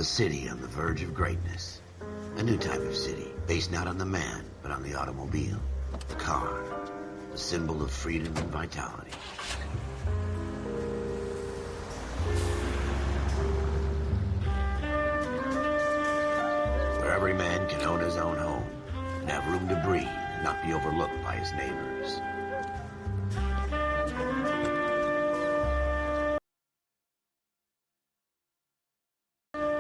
A city on the verge of greatness. A new type of city, based not on the man, but on the automobile. The car. The symbol of freedom and vitality. Where every man can own his own home, and have room to breathe, and not be overlooked by his neighbors.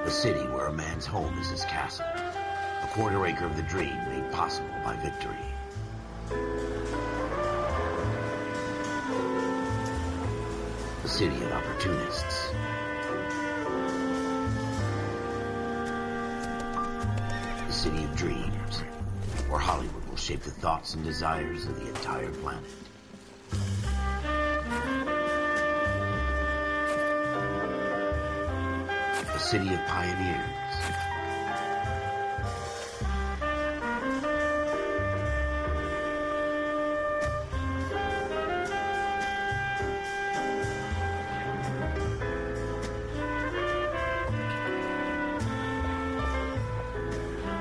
A city where a man's home is his castle. A quarter acre of the dream made possible by victory. A city of opportunists. A city of dreams, where Hollywood will shape the thoughts and desires of the entire planet. A city of pioneers.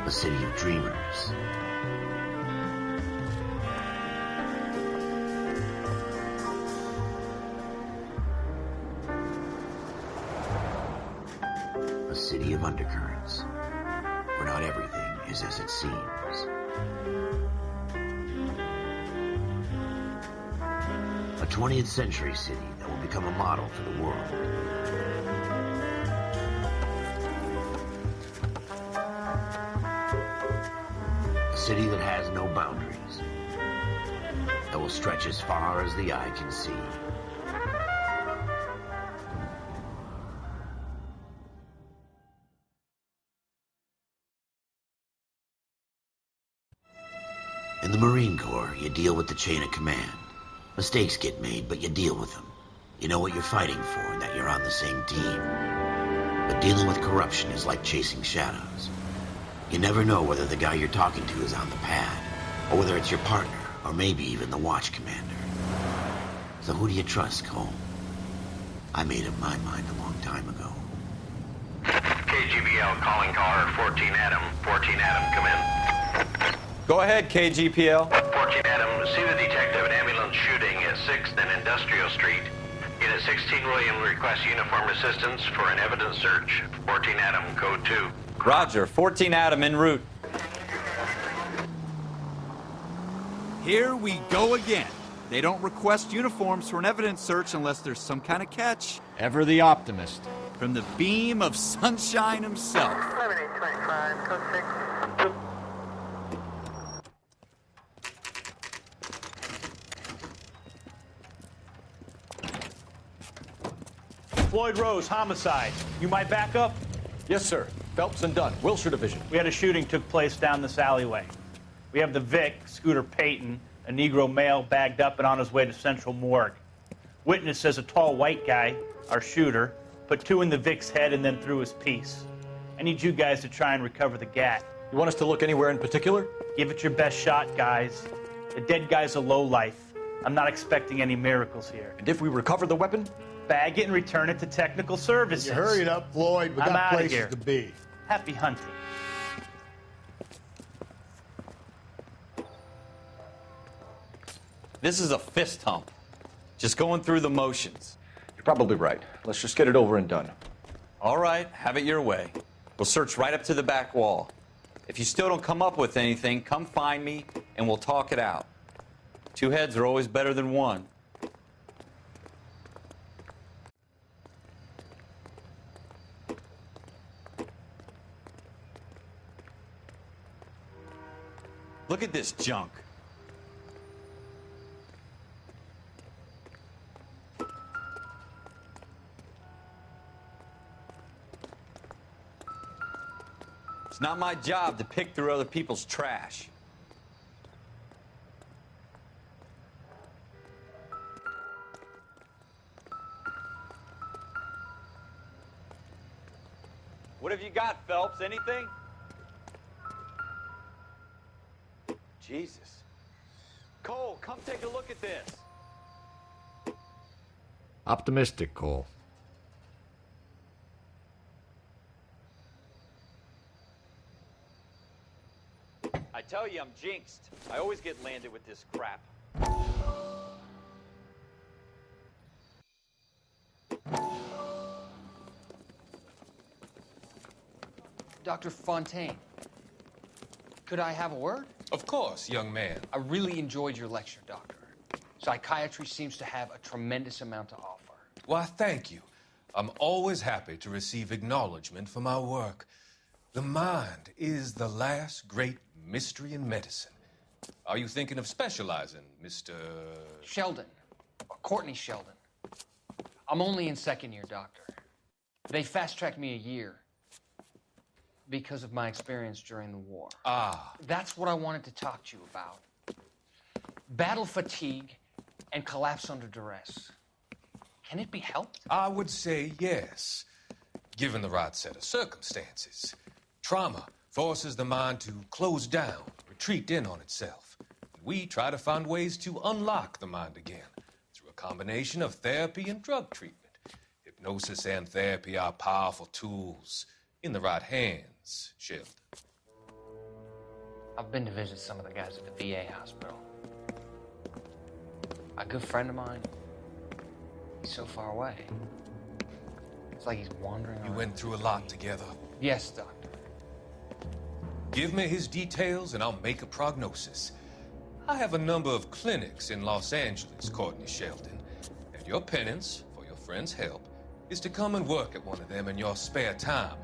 A city of dreamers. A city of undercurrents, where not everything is as it seems. A 20th century city that will become a model for the world. A city that has no boundaries, that will stretch as far as the eye can see. In the Marine Corps, you deal with the chain of command. Mistakes get made, but you deal with them. You know what you're fighting for and that you're on the same team. But dealing with corruption is like chasing shadows. You never know whether the guy you're talking to is on the pad, or whether it's your partner, or maybe even the watch commander. So who do you trust, Cole? I made up my mind a long time ago. KGBL calling caller 14 Adam. 14 Adam, come in. Go ahead, KGPL. 14 Adam, see the detective at ambulance shooting at 6th and Industrial Street. Unit 16 William requests uniform assistance for an evidence search. 14 Adam, code 2. Roger, 14 Adam en route. Here we go again. They don't request uniforms for an evidence search unless there's some kind of catch. Ever the optimist. From the beam of sunshine himself. 7825, code 6. Floyd Rose, homicide. You might back up? Yes, sir. Phelps and Dunn, Wilshire Division. We had a shooting took place down this alleyway. We have the Vic, Scooter Payton, a Negro male bagged up and on his way to Central Morgue. Witness says a tall white guy, our shooter, put 2 in the Vic's head and then threw his piece. I need you guys to try and recover the gat. You want us to look anywhere in particular? Give it your best shot, guys. The dead guy's a lowlife. I'm not expecting any miracles here. And if we recover the weapon? Bag it and return it to technical services. You hurry it up, Floyd. We I'm got outta places here. to be. Happy hunting. This is a fist hump. Just going through the motions. You're probably right. Let's just get it over and done. All right, have it your way. We'll search right up to the back wall. If you still don't come up with anything, come find me and we'll talk it out. 2 heads are always better than 1. Look at this junk. It's not my job to pick through other people's trash. What have you got, Phelps? Anything? Jesus. Cole, come take a look at this. Optimistic, Cole. tell you, I'm jinxed. I always get landed with this crap. Dr. Fontaine, could I have a word? Of course, young man. I really enjoyed your lecture, Doctor. Psychiatry seems to have a tremendous amount to offer. Why, thank you. I'm always happy to receive acknowledgement for my work. The mind is the last great mystery in medicine. Are you thinking of specializing, Mr. Sheldon, or Courtney Sheldon. I'm only in second year, Doctor. They fast-tracked me a year because of my experience during the war. Ah. That's what I wanted to talk to you about. Battle fatigue and collapse under duress. Can it be helped? I would say yes, given the right set of circumstances. Trauma forces the mind to close down, retreat in on itself. We try to find ways to unlock the mind again through a combination of therapy and drug treatment. Hypnosis and therapy are powerful tools in the right hands, Sheldon. I've been to visit some of the guys at the VA hospital. A good friend of mine, he's so far away. It's like he's wandering You around. went through a lot together. Yes, Doctor. Give me his details and I'll make a prognosis. I have a number of clinics in Los Angeles, Courtney Sheldon, and your penance for your friend's help is to come and work at one of them in your spare time,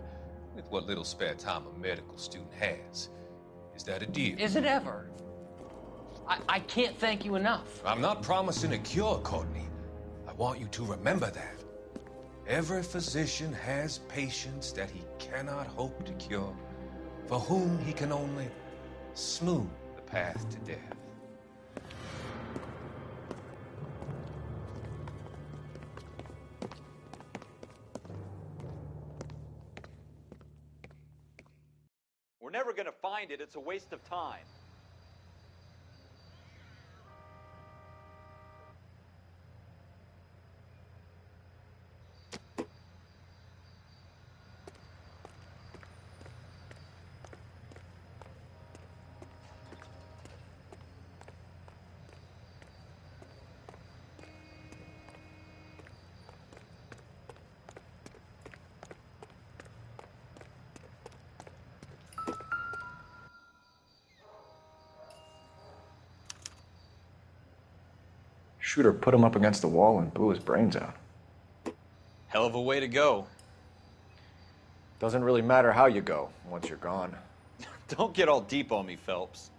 with what little spare time a medical student has. Is that a deal? Is it ever? I can't thank you enough. I'm not promising a cure, Courtney. I want you to remember that. Every physician has patients that he cannot hope to cure, for whom he can only smooth the path to death. We're never going to find it. It's a waste of time. Shooter put him up against the wall and blew his brains out. Hell of a way to go. Doesn't really matter how you go once you're gone. Don't get all deep on me, Phelps.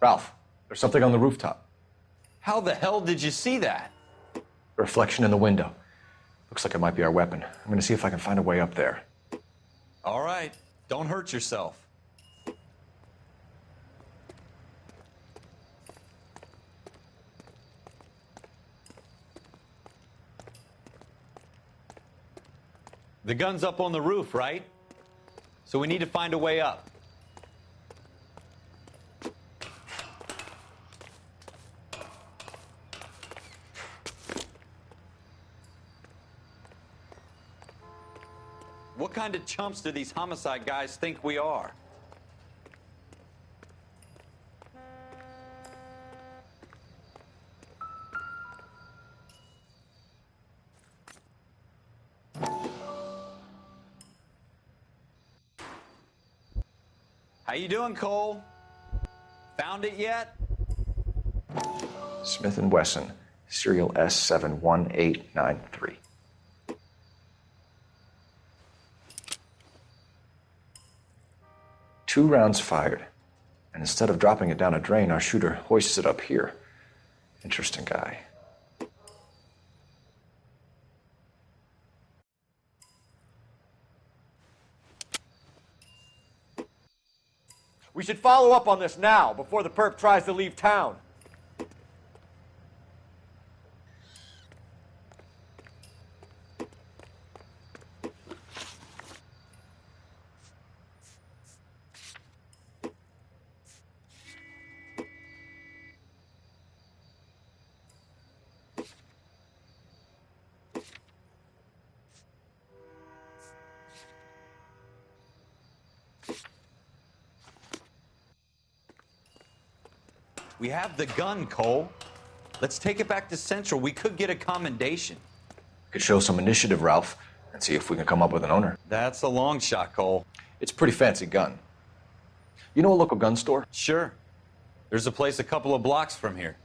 Ralph, there's something on the rooftop. How the hell did you see that? A reflection in the window. Looks like it might be our weapon. I'm gonna see if I can find a way up there. All right, don't hurt yourself. The gun's up on the roof, right? So we need to find a way up. What kind of chumps do these homicide guys think we are? How you doing, Cole? Found it yet? Smith & Wesson, serial S71893. Two rounds fired, and instead of dropping it down a drain, our shooter hoists it up here. Interesting guy. We should follow up on this now, before the perp tries to leave town. We have the gun, Cole. Let's take it back to Central. We could get a commendation. Could show some initiative, Ralph, and see if we can come up with an owner. That's a long shot, Cole. It's a pretty fancy gun. You know a local gun store? Sure. There's a place a couple of blocks from here.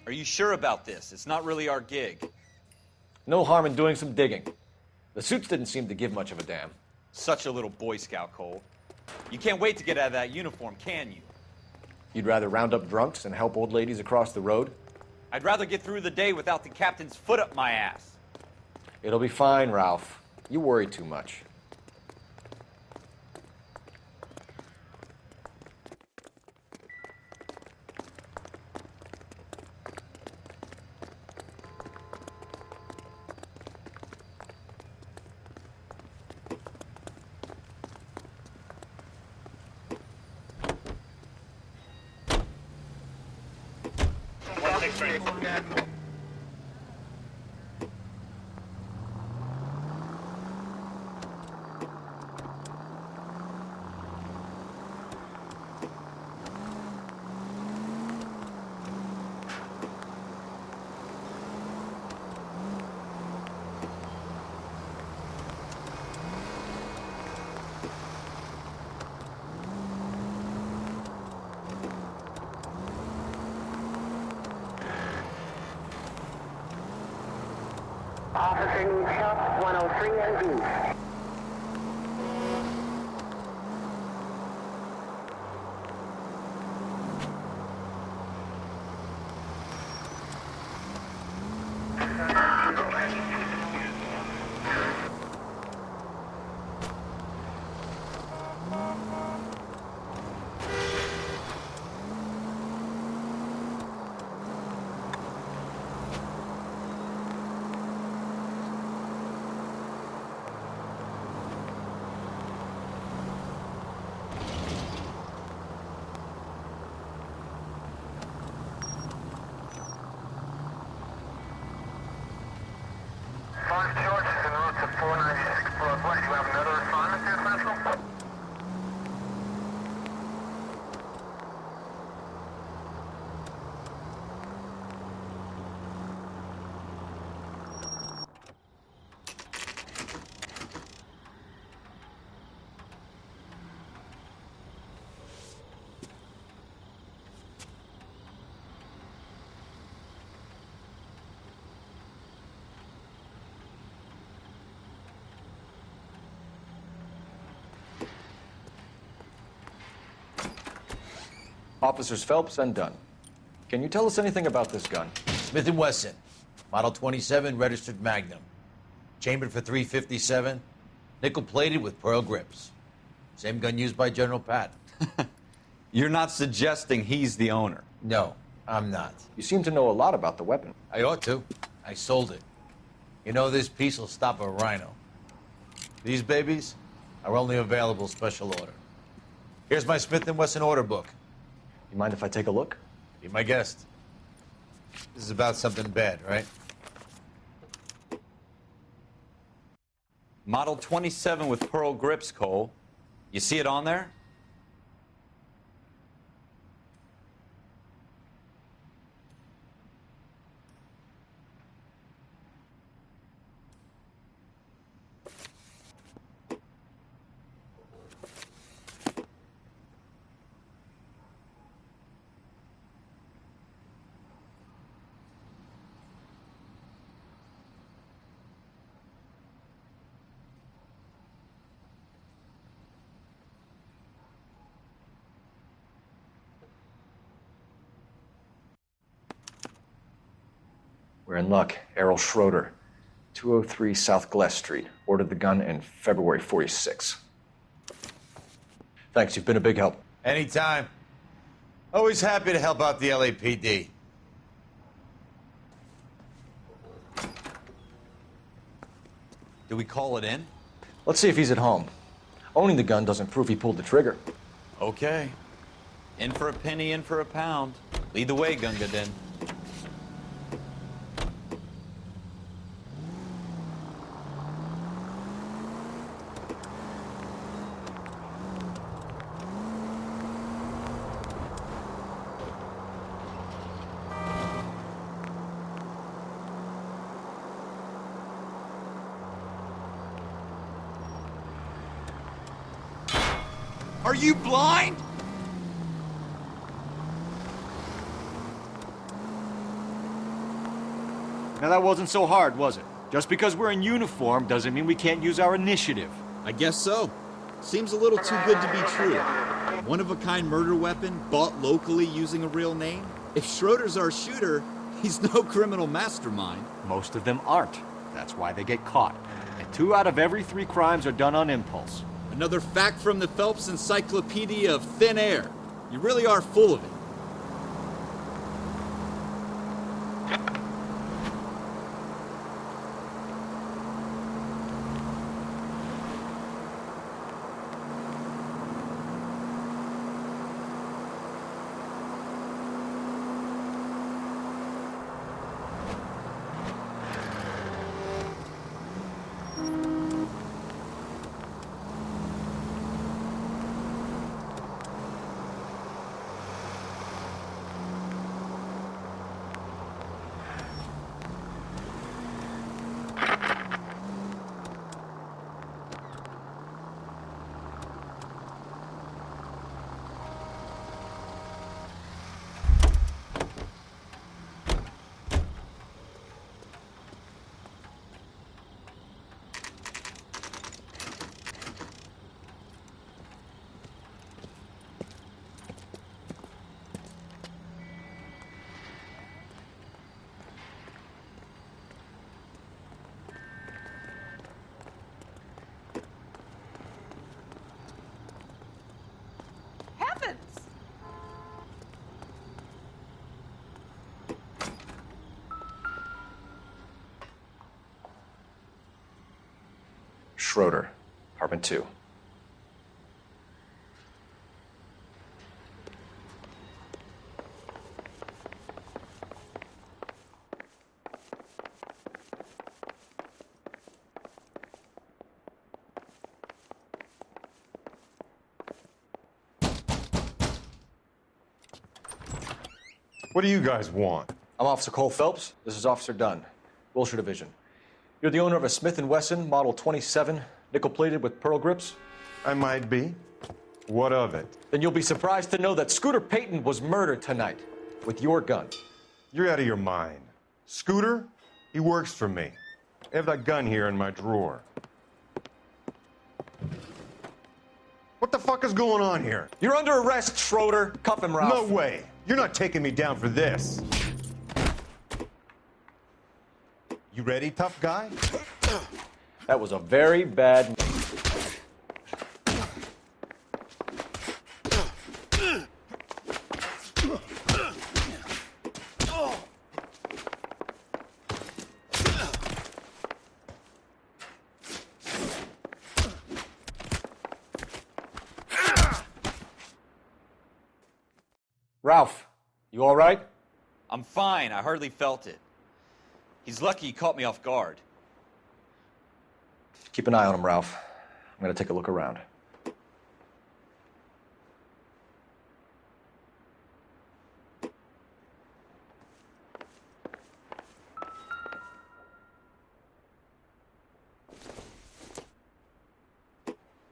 Are you sure about this? It's not really our gig. No harm in doing some digging. The suits didn't seem to give much of a damn. Such a little Boy Scout, Cole. You can't wait to get out of that uniform, can you? You'd rather round up drunks and help old ladies across the road? I'd rather get through the day without the captain's foot up my ass. It'll be fine, Ralph. You worry too much. Officer needs help, 103 and B. Officers Phelps and Dunn. Can you tell us anything about this gun? Smith & Wesson, Model 27, registered Magnum. Chambered for .357, nickel-plated with pearl grips. Same gun used by General Patton. You're not suggesting he's the owner? No, I'm not. You seem to know a lot about the weapon. I ought to. I sold it. You know, this piece will stop a rhino. These babies are only available special order. Here's my Smith & Wesson order book. You mind if I take a look? Be my guest. This is about something bad, right? Model 27 with pearl grips, Cole. You see it on there? We're in luck. Errol Schroeder, 203 South Glass Street. Ordered the gun in February '46. Thanks, you've been a big help. Anytime. Always happy to help out the LAPD. Do we call it in? Let's see if he's at home. Owning the gun doesn't prove he pulled the trigger. Okay. In for a penny, in for a pound. Lead the way, Gunga Din. Are you blind? Now that wasn't so hard, was it? Just because we're in uniform doesn't mean we can't use our initiative. I guess so. Seems a little too good to be true. One-of-a-kind murder weapon bought locally using a real name? If Schroeder's our shooter, he's no criminal mastermind. Most of them aren't. That's why they get caught. And 2 out of every 3 crimes are done on impulse. Another fact from the Phelps Encyclopedia of Thin Air. You really are full of it. Schroeder, apartment 2. What do you guys want? I'm Officer Cole Phelps. This is Officer Dunn, Wilshire Division. You're the owner of a Smith & Wesson Model 27, nickel-plated with pearl grips? I might be. What of it? Then you'll be surprised to know that Scooter Payton was murdered tonight with your gun. You're out of your mind. Scooter? He works for me. I have that gun here in my drawer. What the fuck is going on here? You're under arrest, Schroeder. Cuff him, Ralph. No way. You're not taking me down for this. You ready, tough guy? That was a very bad... Ralph, you all right? I'm fine. I hardly felt it. He's lucky he caught me off guard. Keep an eye on him, Ralph. I'm gonna take a look around.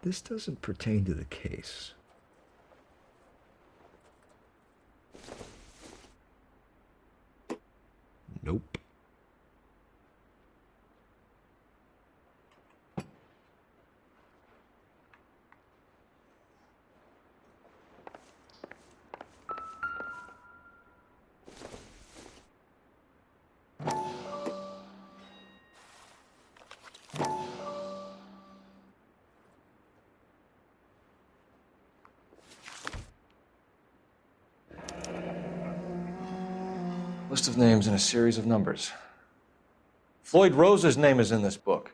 This doesn't pertain to the case. Nope. List of names and a series of numbers. Floyd Rose's name is in this book.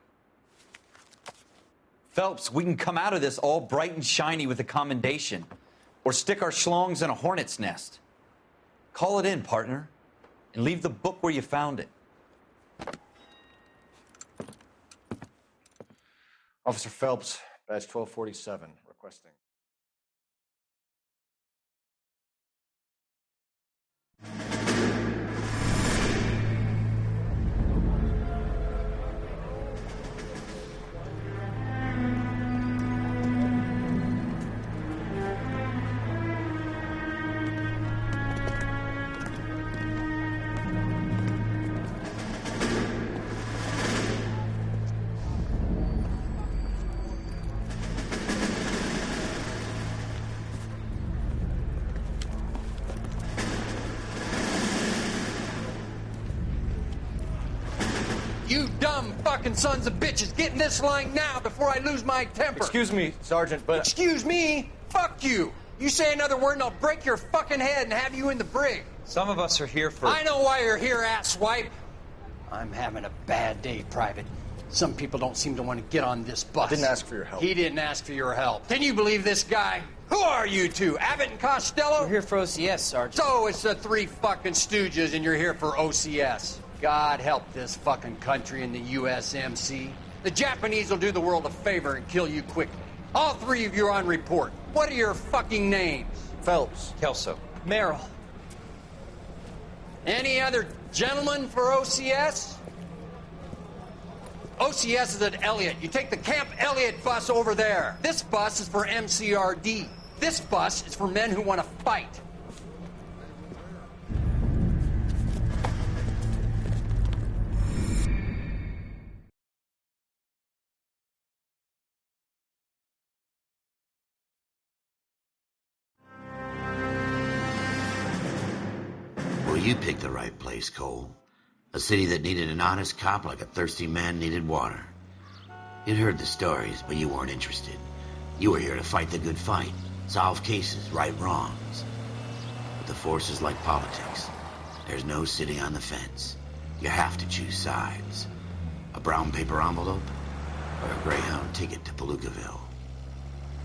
Phelps, we can come out of this all bright and shiny with a commendation. Or stick our schlongs in a hornet's nest. Call it in, partner. And leave the book where you found it. Officer Phelps, badge 1247, requesting. You dumb fucking sons of bitches, get in this line now before I lose my temper. Excuse me, Sergeant, but... Excuse me? Fuck you. You say another word and I'll break your fucking head and have you in the brig. Some of us are here for... I know why you're here, asswipe. I'm having a bad day, Private. Some people don't seem to want to get on this bus. Didn't ask for your help. He didn't ask for your help. Can you believe this guy? Who are you two? Abbott and Costello? We're here for OCS, Sergeant. So it's the three fucking stooges and you're here for OCS. God help this fucking country and the USMC. The Japanese will do the world a favor and kill you quickly. All three of you are on report. What are your fucking names? Phelps. Kelso. Merrill. Any other gentlemen for OCS? OCS is at Elliott. You take the Camp Elliott bus over there. This bus is for MCRD. This bus is for men who want to fight. Well, you picked the right place, Cole. A city that needed an honest cop like a thirsty man needed water. You'd heard the stories, but you weren't interested. You were here to fight the good fight, solve cases, right wrongs. But the force is like politics. There's no sitting on the fence. You have to choose sides. A brown paper envelope or a Greyhound ticket to Palookaville.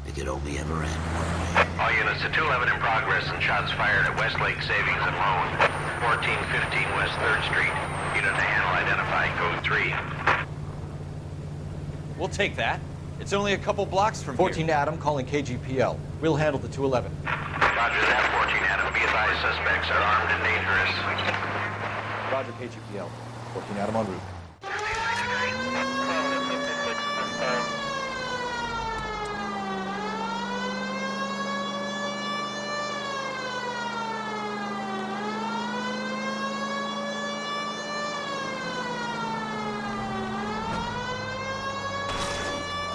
It could only ever end one way. All units to 211 in progress and shots fired at Westlake Savings and Loan, 1415 West 3rd Street. Unit to handle identify, code 3. We'll take that. It's only a couple blocks from 14 here. Adam calling KGPL. We'll handle the 211. Roger that, 14 Adam. Be advised, suspects are armed and dangerous. Roger, KGPL. 14 Adam en route.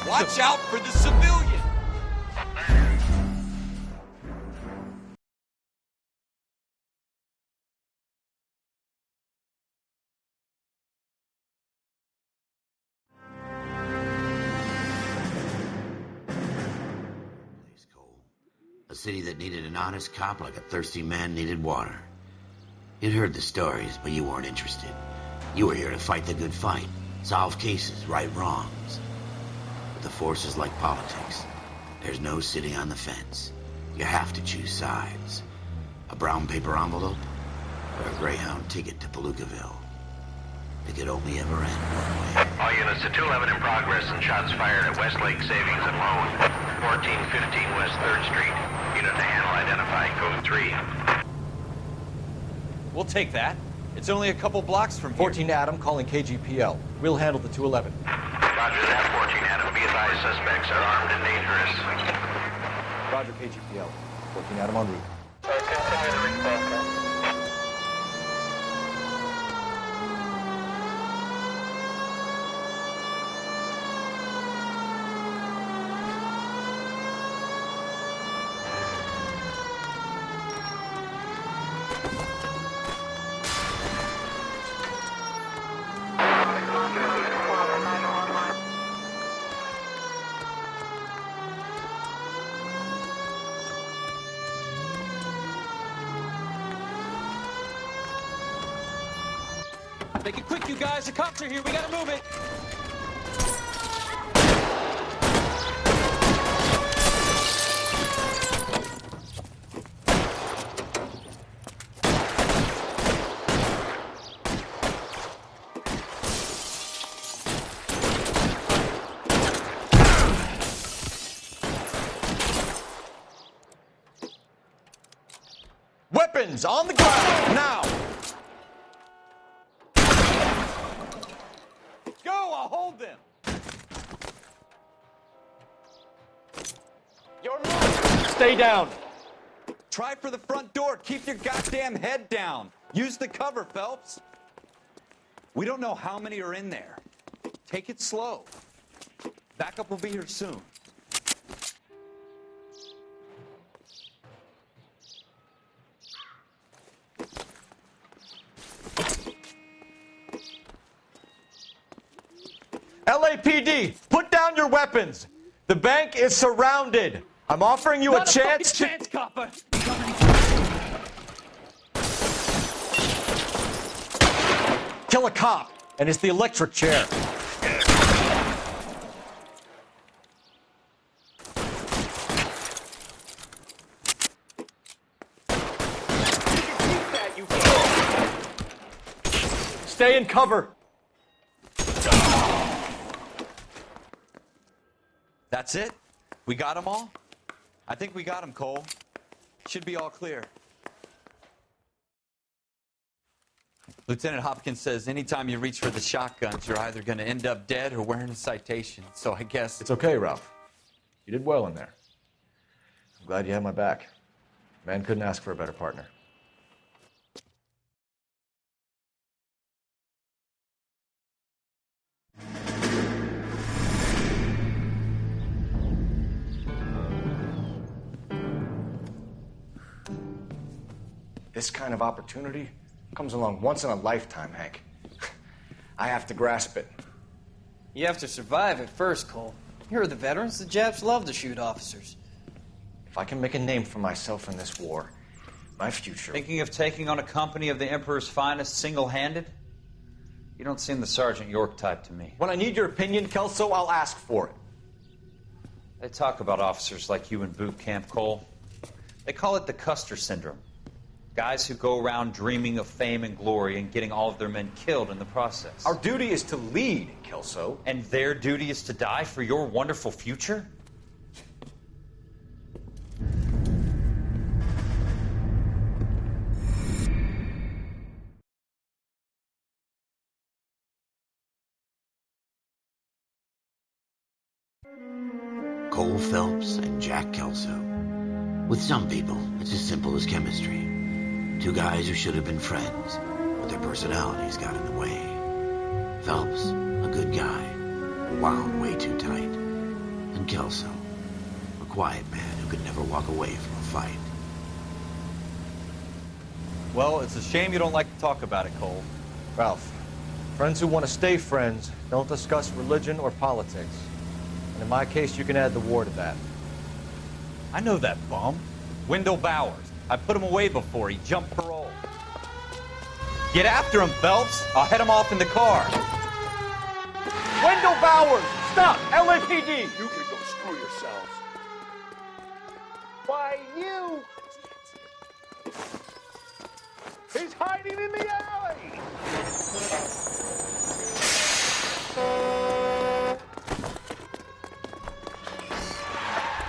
Watch out for the civilian! A city that needed an honest cop like a thirsty man needed water. You'd heard the stories, but you weren't interested. You were here to fight the good fight, solve cases, right wrongs. But the force is like politics. There's no sitting on the fence. You have to choose sides. A brown paper envelope or a Greyhound ticket to Palookaville. It could only ever end one way. All units to 211 in progress and shots fired at Westlake Savings and Loan, 1415 West 3rd Street. Unit to handle identified, code 3. We'll take that. It's only a couple blocks from here. 14 Adam calling KGPL. We'll handle the 211. Roger that, 14 Adam. Be advised, suspects are armed and dangerous. Roger, KGPL. 14 Adam en route. Continue the response. Make it quick, you guys. The cops are here. We gotta move it. Weapons on the ground, now! Hold them. Stay down. Try for the front door. Keep your goddamn head down. Use the cover, Phelps. We don't know how many are in there. Take it slow. Backup will be here soon. LAPD, put down your weapons. The bank is surrounded. I'm offering you a chance to... chance, copper. Kill a cop, and it's the electric chair. Stay in cover. That's it? We got them all? I think we got them, Cole. Should be all clear. Lieutenant Hopkins says anytime you reach for the shotguns, you're either going to end up dead or wearing a citation. So I guess... It's okay, Ralph. You did well in there. I'm glad you had my back. Man couldn't ask for a better partner. This kind of opportunity comes along once in a lifetime, Hank. I have to grasp it. You have to survive it first, Cole. Here are the veterans. The Japs love to shoot officers. If I can make a name for myself in this war, my future... Thinking of taking on a company of the Emperor's finest single-handed? You don't seem the Sergeant York type to me. When I need your opinion, Kelso, I'll ask for it. They talk about officers like you in boot camp, Cole. They call it the Custer syndrome. Guys who go around dreaming of fame and glory and getting all of their men killed in the process. Our duty is to lead, Kelso. And their duty is to die for your wonderful future? Cole Phelps and Jack Kelso. With some people, it's as simple as chemistry. Two guys who should have been friends, but their personalities got in the way. Phelps, a good guy, wound way too tight. And Kelso, a quiet man who could never walk away from a fight. Well, it's a shame you don't like to talk about it, Cole. Ralph, friends who want to stay friends don't discuss religion or politics. And in my case, you can add the war to that. I know that bum. Wendell Bowers. I put him away before. He jumped parole. Get after him, Phelps. I'll head him off in the car. Wendell Bowers! Stop! LAPD! You can go screw yourselves. Why, you! He's hiding in the alley!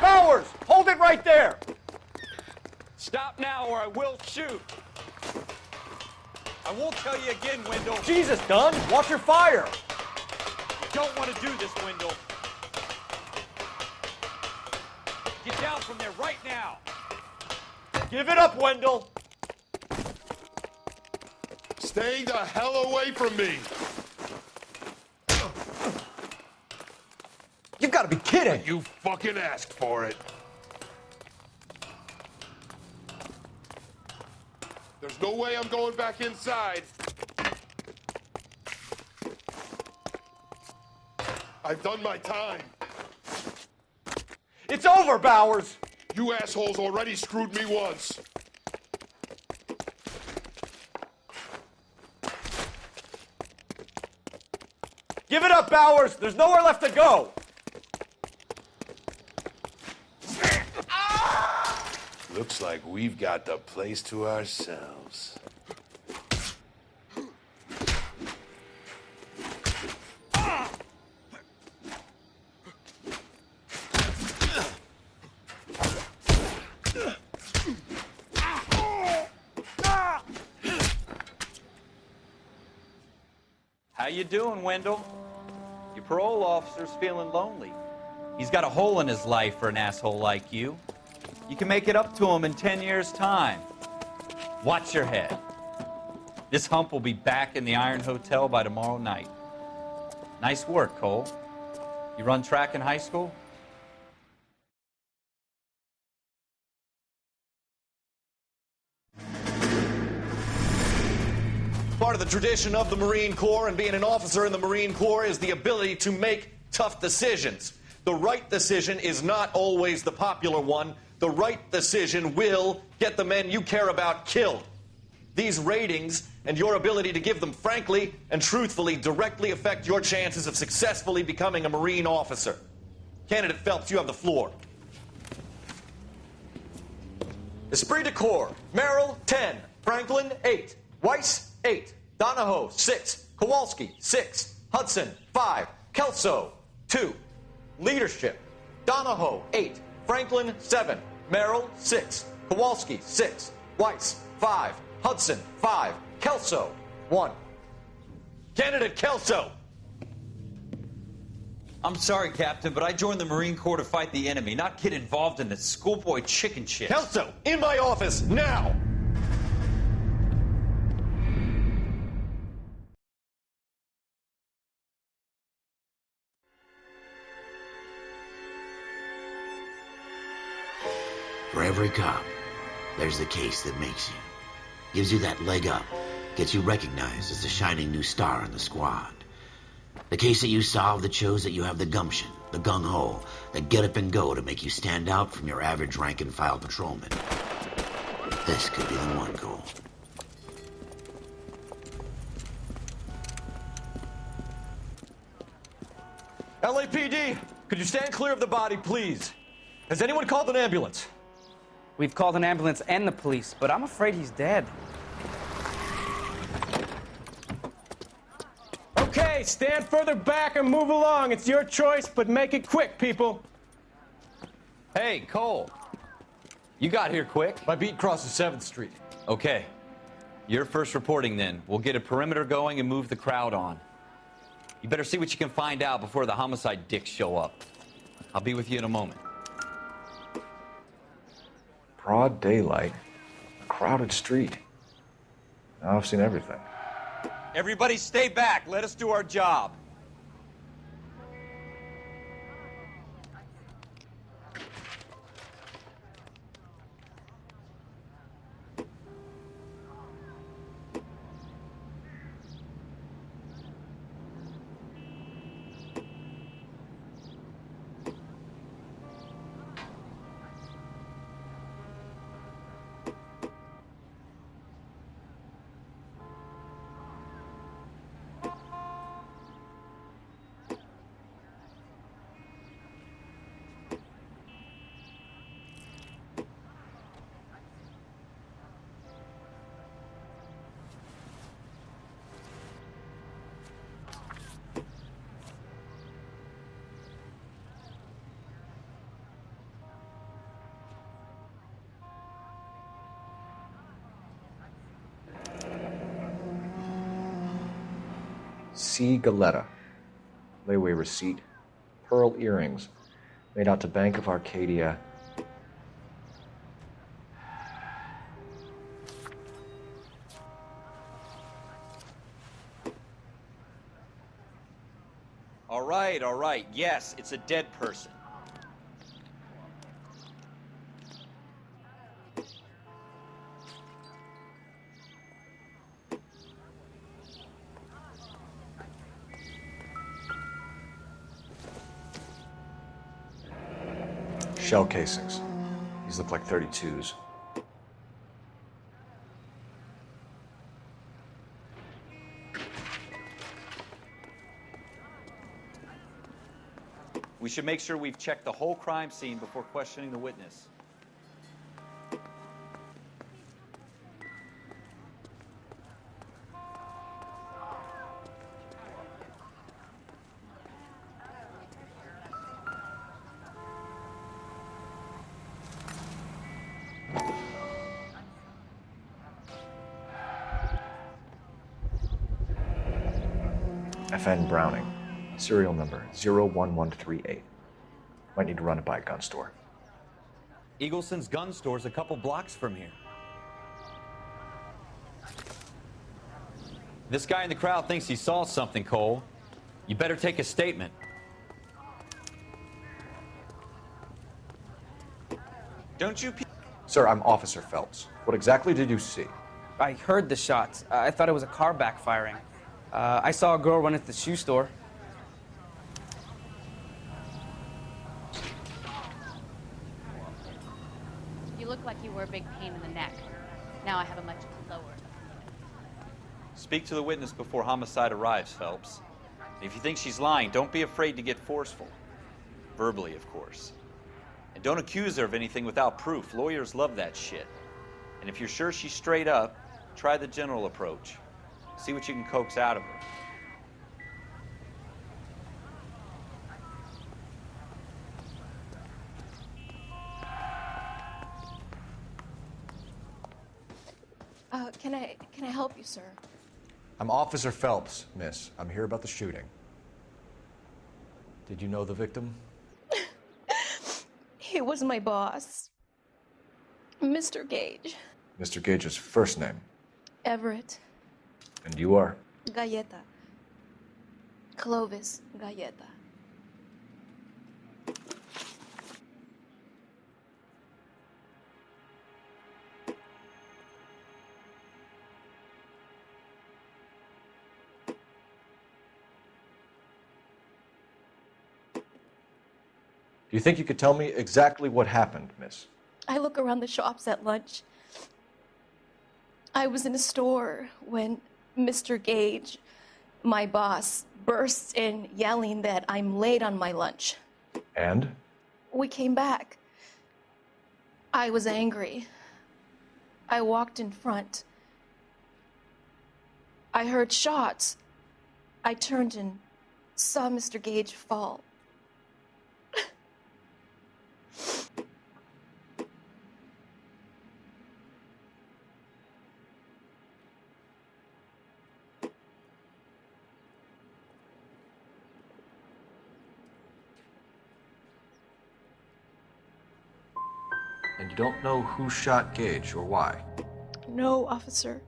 Bowers! Hold it right there! Stop now or I will shoot. I won't tell you again, Wendell. Jesus, Dunn! Watch your fire! Don't want to do this, Wendell. Get down from there right now. Give it up, Wendell! Stay the hell away from me! You've got to be kidding! You fucking asked for it. There's no way I'm going back inside. I've done my time. It's over, Bowers! You assholes already screwed me once. Give it up, Bowers! There's nowhere left to go! Looks like we've got the place to ourselves. How you doing, Wendell? Your parole officer's feeling lonely. He's got a hole in his life for an asshole like you. You can make it up to him in 10 years' time. Watch your head. This hump will be back in the Iron Hotel by tomorrow night. Nice work, Cole. You run track in high school? Part of the tradition of the Marine Corps and being an officer in the Marine Corps is the ability to make tough decisions. The right decision is not always the popular one. The right decision will get the men you care about killed. These ratings and your ability to give them frankly and truthfully directly affect your chances of successfully becoming a Marine officer. Candidate Phelps, you have the floor. Esprit de Corps, Merrill, 10. Franklin, 8. Weiss, 8. Donahoe, 6. Kowalski, 6. Hudson, 5. Kelso, 2. Leadership, Donahoe, 8. Franklin, 7. Merrill, 6. Kowalski, 6. Weiss, 5. Hudson, 5. Kelso, 1. Candidate Kelso! I'm sorry, Captain, but I joined the Marine Corps to fight the enemy, not get involved in this schoolboy chicken shit. Kelso, in my office, now! For every cop, there's the case that makes you. Gives you that leg up. Gets you recognized as the shining new star in the squad. The case that you solve that shows that you have the gumption, the gung-ho, the get up and go to make you stand out from your average rank-and-file patrolman. This could be the one, Cole. LAPD, could you stand clear of the body, please? Has anyone called an ambulance? We've called an ambulance and the police, but I'm afraid he's dead. Okay, stand further back and move along. It's your choice, but make it quick, people. Hey, Cole. You got here quick. My beat crosses 7th Street. Okay. You're first reporting then. We'll get a perimeter going and move the crowd on. You better see what you can find out before the homicide dicks show up. I'll be with you in a moment. Broad daylight, a crowded street. Now I've seen everything. Everybody stay back. Let us do our job. C. Galetta. Layaway receipt. Pearl earrings. Made out to Bank of Arcadia. All right. Yes, it's a dead person. Shell casings. These look like 32s. We should make sure we've checked the whole crime scene before questioning the witness. FN Browning. Serial number 01138. Might need to run it by a gun store. Eagleson's gun store's a couple blocks from here. This guy in the crowd thinks he saw something, Cole. You better take a statement. Don't you... Sir, I'm Officer Phelps. What exactly did you see? I heard the shots. I thought it was a car backfiring. I saw a girl run into the shoe store. You look like you were a big pain in the neck. Now I have a much lower opinion. Speak to the witness before homicide arrives, Phelps. If you think she's lying, don't be afraid to get forceful. Verbally, of course. And don't accuse her of anything without proof. Lawyers love that shit. And if you're sure she's straight up, try the general approach. See what you can coax out of her. Can I help you, sir? I'm Officer Phelps, miss. I'm here about the shooting. Did you know the victim? He was my boss, Mr. Gage. Mr. Gage's first name. Everett. And you are? Galleta. Clovis Galleta. Do you think you could tell me exactly what happened, miss? I look around the shops at lunch. I was in a store when Mr. Gage, my boss, bursts in yelling that I'm late on my lunch. And? We came back. I was angry. I walked in front. I heard shots. I turned and saw Mr. Gage fall. And you don't know who shot Gage or why? No, officer.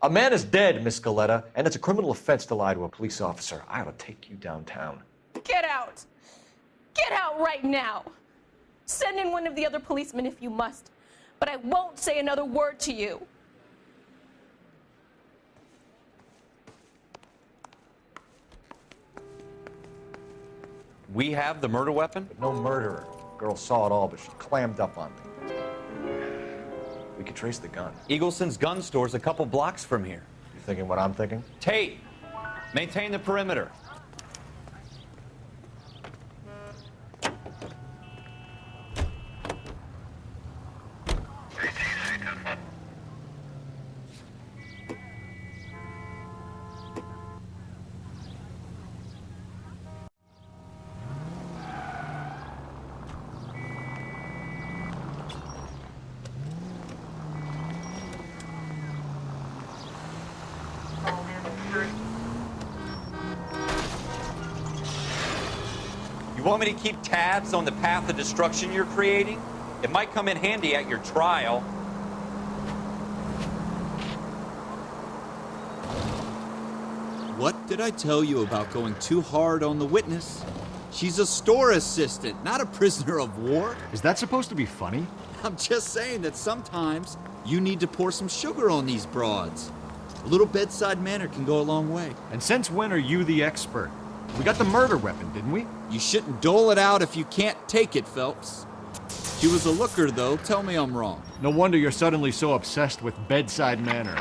A man is dead, Miss Galetta, and it's a criminal offense to lie to a police officer. I ought to take you downtown. Get out! Get out right now! Send in one of the other policemen if you must, but I won't say another word to you. We have the murder weapon? But no murderer. Girl saw it all, but she clammed up on me. We could trace the gun. Eagleson's gun store's a couple blocks from here. You thinking what I'm thinking? Tate, maintain the perimeter. You want me to keep tabs on the path of destruction you're creating? It might come in handy at your trial. What did I tell you about going too hard on the witness? She's a store assistant, not a prisoner of war. Is that supposed to be funny? I'm just saying that sometimes you need to pour some sugar on these broads. A little bedside manner can go a long way. And since when are you the expert? We got the murder weapon, didn't we? You shouldn't dole it out if you can't take it, Phelps. She was a looker, though. Tell me I'm wrong. No wonder you're suddenly so obsessed with bedside manner.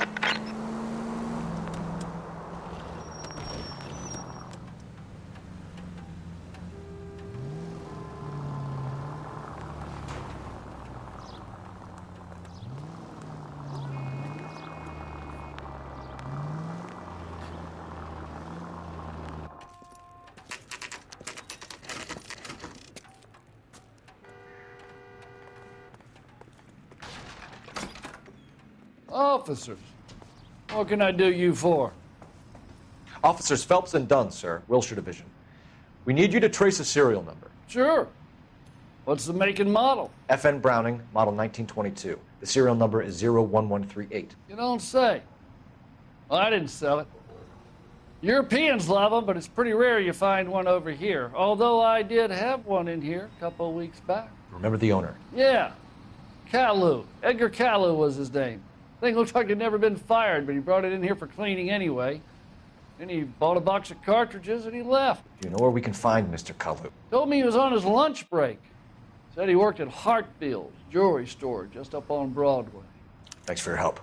Officers, what can I do you for? Officers Phelps and Dunn, sir, Wilshire Division. We need you to trace a serial number. Sure. What's the make and model? FN Browning, model 1922. The serial number is 01138. You don't say. Well, I didn't sell it. Europeans love them, but it's pretty rare you find one over here. Although I did have one in here a couple of weeks back. Remember the owner? Yeah. Kalu. Edgar Kalu was his name. Thing looks like he'd never been fired, but he brought it in here for cleaning anyway. Then he bought a box of cartridges and he left. Do you know where we can find Mr. Kalu? Told me he was on his lunch break. Said he worked at Hartfield's jewelry store just up on Broadway. Thanks for your help.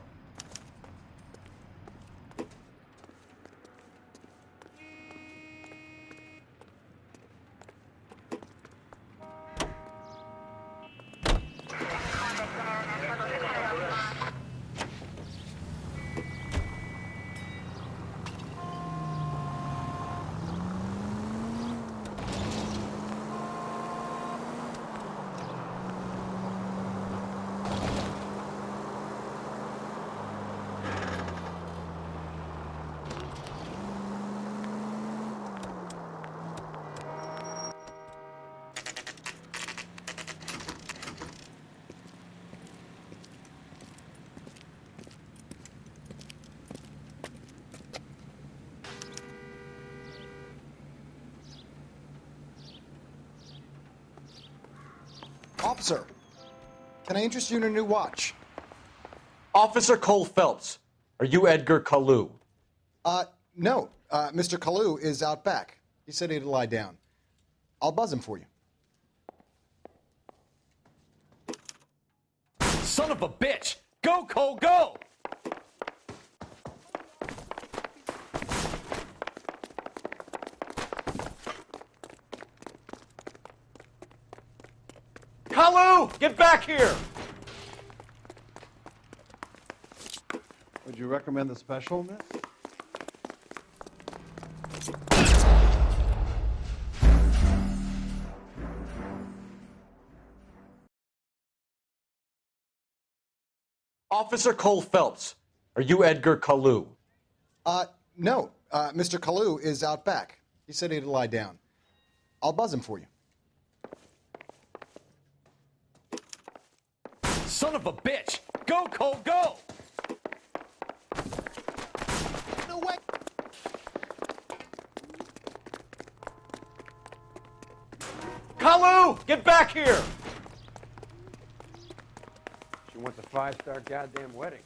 Officer, can I interest you in a new watch? Officer Cole Phelps, are you Edgar Kalu? No. Mr. Kalu is out back. He said he'd lie down. I'll buzz him for you. Son of a bitch! Go, Cole, go! Kalu, get back here! Would you recommend the special, miss? Officer Cole Phelps, are you Edgar Kalu? No. Mr. Kalu is out back. He said he'd lie down. I'll buzz him for you. Son of a bitch! Go, Cole, go! No way! Kalu, get back here! She wants a 5-star goddamn wedding.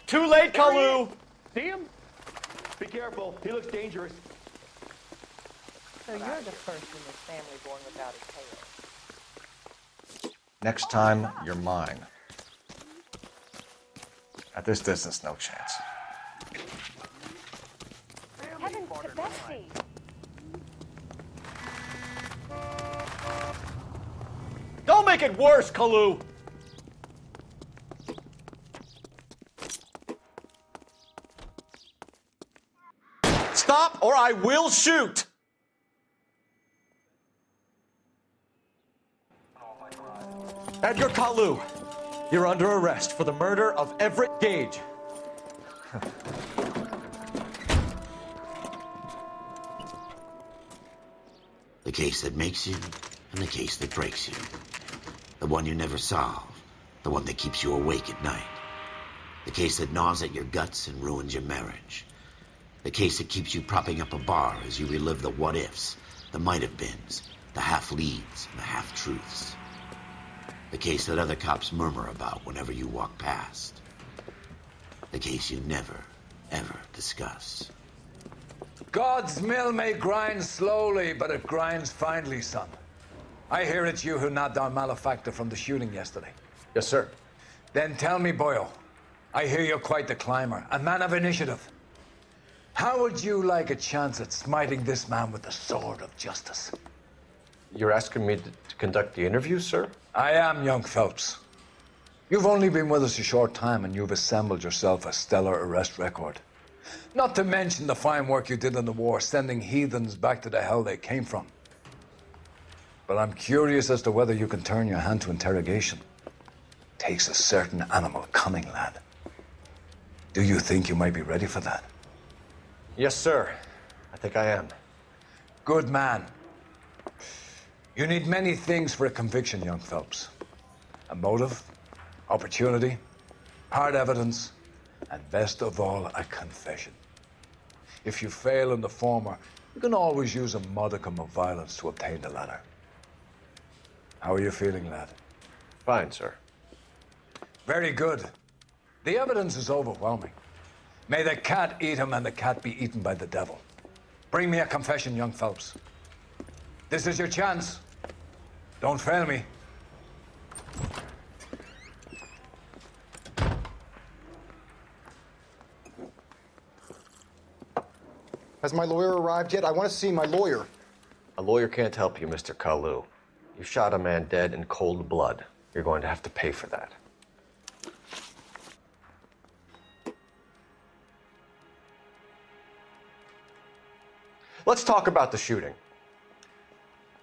Too late, Kalu! See him? Be careful. He looks dangerous. So you're the first in this family born without a tail. Next time, you're mine. At this distance, no chance. Heavens to Betsy! Don't make it worse, Kalu! Stop or I will shoot! Edgar Kalu, you're under arrest for the murder of Everett Gage. The case that makes you and the case that breaks you. The one you never solve. The one that keeps you awake at night. The case that gnaws at your guts and ruins your marriage. The case that keeps you propping up a bar as you relive the what-ifs, the might-have-beens, the half-leads, and the half-truths. The case that other cops murmur about whenever you walk past. The case you never, ever discuss. God's mill may grind slowly, but it grinds finely, son. I hear it's you who nabbed our malefactor from the shooting yesterday. Yes, sir. Then tell me, Boyle, I hear you're quite the climber, a man of initiative. How would you like a chance at smiting this man with the sword of justice? You're asking me to conduct the interview, sir? I am, young Phelps. You've only been with us a short time and you've assembled yourself a stellar arrest record. Not to mention the fine work you did in the war, sending heathens back to the hell they came from. But I'm curious as to whether you can turn your hand to interrogation. Takes a certain animal cunning, lad. Do you think you might be ready for that? Yes, sir. I think I am. Good man. You need many things for a conviction, young Phelps. A motive, opportunity, hard evidence, and best of all, a confession. If you fail in the former, you can always use a modicum of violence to obtain the latter. How are you feeling, lad? Fine, sir. Very good. The evidence is overwhelming. May the cat eat him and the cat be eaten by the devil. Bring me a confession, young Phelps. This is your chance. Don't fail me. Has my lawyer arrived yet? I want to see my lawyer. A lawyer can't help you, Mr. Kalu. You shot a man dead in cold blood. You're going to have to pay for that. Let's talk about the shooting.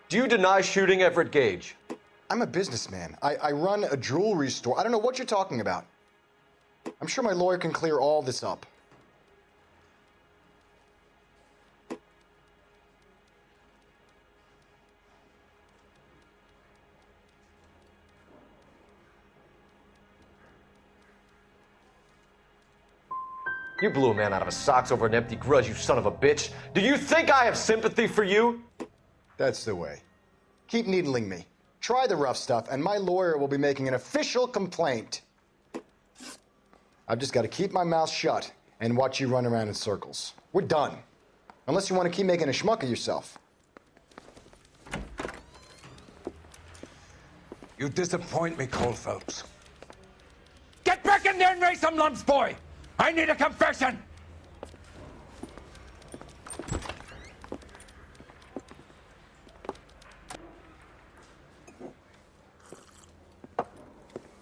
Do you deny shooting Everett Gage? I'm a businessman. I run a jewelry store. I don't know what you're talking about. I'm sure my lawyer can clear all this up. You blew a man out of his socks over an empty grudge, you son of a bitch. Do you think I have sympathy for you? That's the way. Keep needling me. Try the rough stuff, and my lawyer will be making an official complaint. I've just got to keep my mouth shut and watch you run around in circles. We're done. Unless you want to keep making a schmuck of yourself. You disappoint me, Cole Phelps. Get back in there and raise some lumps, boy! I need a confession!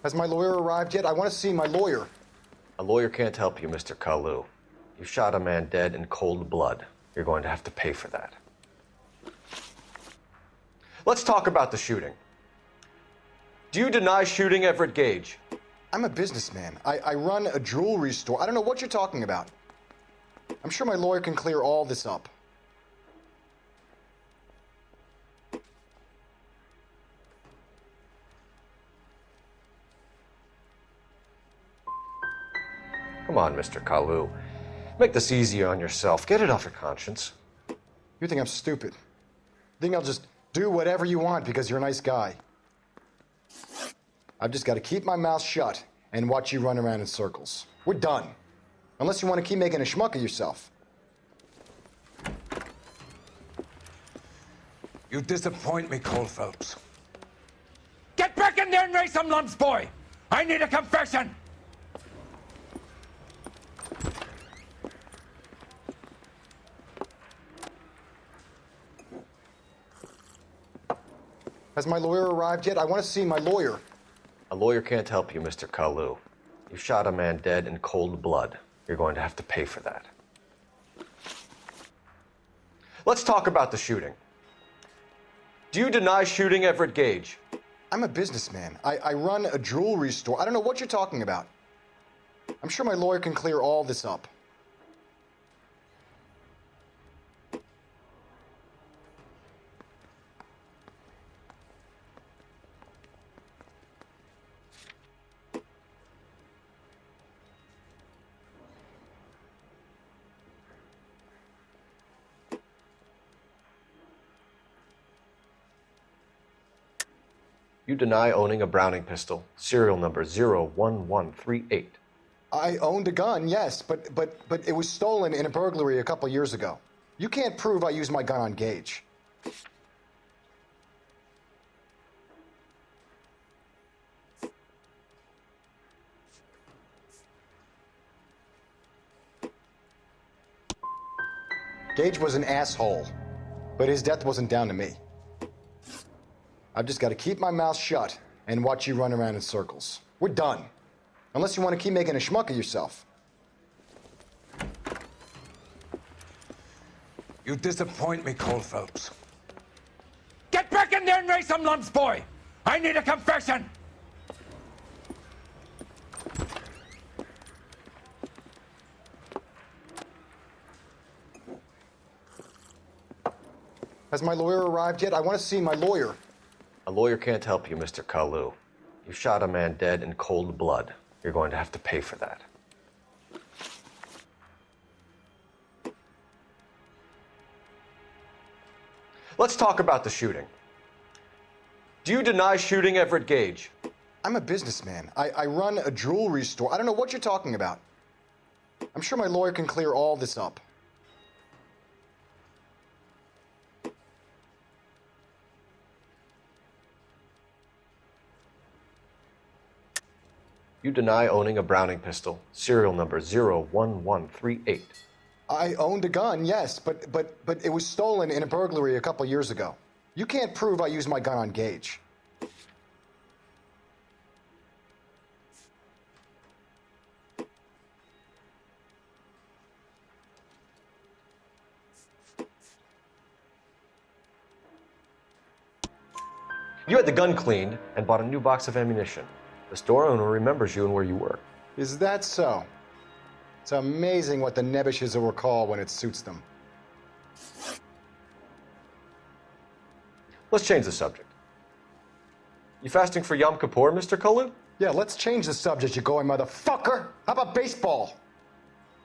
Has my lawyer arrived yet? I want to see my lawyer. A lawyer can't help you, Mr. Kalu. You shot a man dead in cold blood. You're going to have to pay for that. Let's talk about the shooting. Do you deny shooting Everett Gage? I'm a businessman. I run a jewelry store. I don't know what you're talking about. I'm sure my lawyer can clear all this up. Let's talk about the shooting. Do you deny shooting Everett Gage? I'm a businessman. I run a jewelry store. I don't know what you're talking about. I'm sure my lawyer can clear all this up. Come on, Mr. Kalu. Make this easier on yourself. Get it off your conscience. You think I'm stupid? Think I'll just do whatever you want because you're a nice guy? I've just got to keep my mouth shut and watch you run around in circles. We're done. Unless you want to keep making a schmuck of yourself. You disappoint me, Cole Phelps. Get back in there and raise some lumps, boy! I need a confession! Has my lawyer arrived yet? I want to see my lawyer. A lawyer can't help you, Mr. Kalu. You shot a man dead in cold blood. You're going to have to pay for that. Let's talk about the shooting. Do you deny shooting Everett Gage? I'm a businessman. I run a jewelry store. I don't know what you're talking about. I'm sure my lawyer can clear all this up. You deny owning a Browning pistol, serial number 01138. I owned a gun, yes, but it was stolen in a burglary a couple years ago. You can't prove I used my gun on Gage. Gage was an asshole, but his death wasn't down to me. I've just got to keep my mouth shut and watch you run around in circles. We're done. Unless you want to keep making a schmuck of yourself. You disappoint me, Cole Phelps. Get back in there and raise some lumps, boy! I need a confession! Has my lawyer arrived yet? I want to see my lawyer. A lawyer can't help you, Mr. Kalu. You shot a man dead in cold blood. You're going to have to pay for that. Let's talk about the shooting. Do you deny shooting Everett Gage? I'm a businessman. I run a jewelry store. I don't know what you're talking about. I'm sure my lawyer can clear all this up. You deny owning a Browning pistol, serial number 01138. I owned a gun, yes, but it was stolen in a burglary a couple years ago. You can't prove I used my gun on Gage. You had the gun cleaned and bought a new box of ammunition. The store owner remembers you and where you work. Is that so? It's amazing what the Nebbishes will recall when it suits them. Let's change the subject. You fasting for Yom Kippur, Mr. Kalu? Yeah, let's change the subject, you going motherfucker. How about baseball?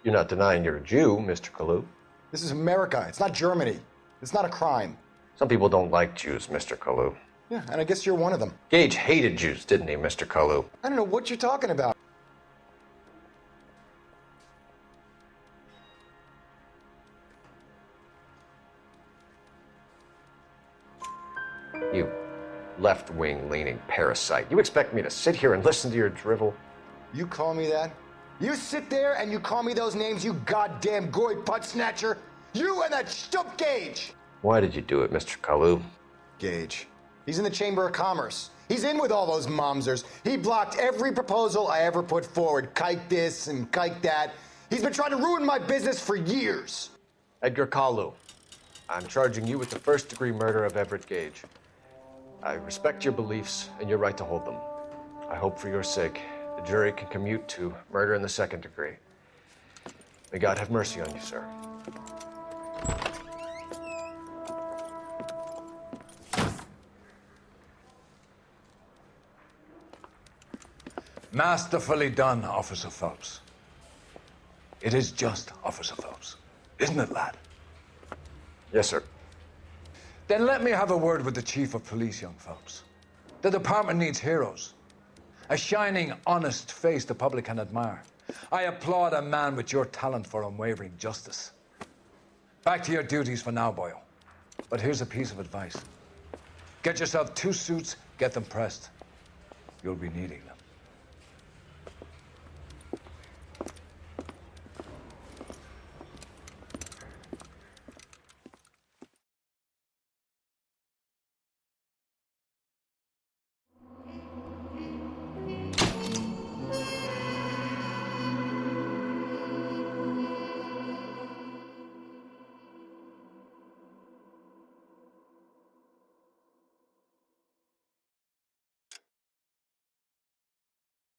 You're not denying you're a Jew, Mr. Kalu. This is America. It's not Germany. It's not a crime. Some people don't like Jews, Mr. Kalu. Yeah, and I guess you're one of them. Gage hated Jews, didn't he, Mr. Kalu? I don't know what you're talking about. You left-wing leaning parasite. You expect me to sit here and listen to your drivel? You call me that? You sit there and you call me those names, you goddamn goy butt snatcher? You and that stup Gage! Why did you do it, Mr. Kalu? Gage. He's in the Chamber of Commerce. He's in with all those momsers. He blocked every proposal I ever put forward. Kike this and kike that. He's been trying to ruin my business for years. Edgar Kalu, I'm charging you with the first-degree murder of Everett Gage. I respect your beliefs and your right to hold them. I hope for your sake the jury can commute to murder in the second degree. May God have mercy on you, sir. Masterfully done, Officer Phelps. It is just Officer Phelps, isn't it, lad? Yes, sir. Then let me have a word with the Chief of Police, young Phelps. The department needs heroes. A shining, honest face the public can admire. I applaud a man with your talent for unwavering justice. Back to your duties for now, boyo. But here's a piece of advice. Get yourself 2 suits, get them pressed. You'll be needing them.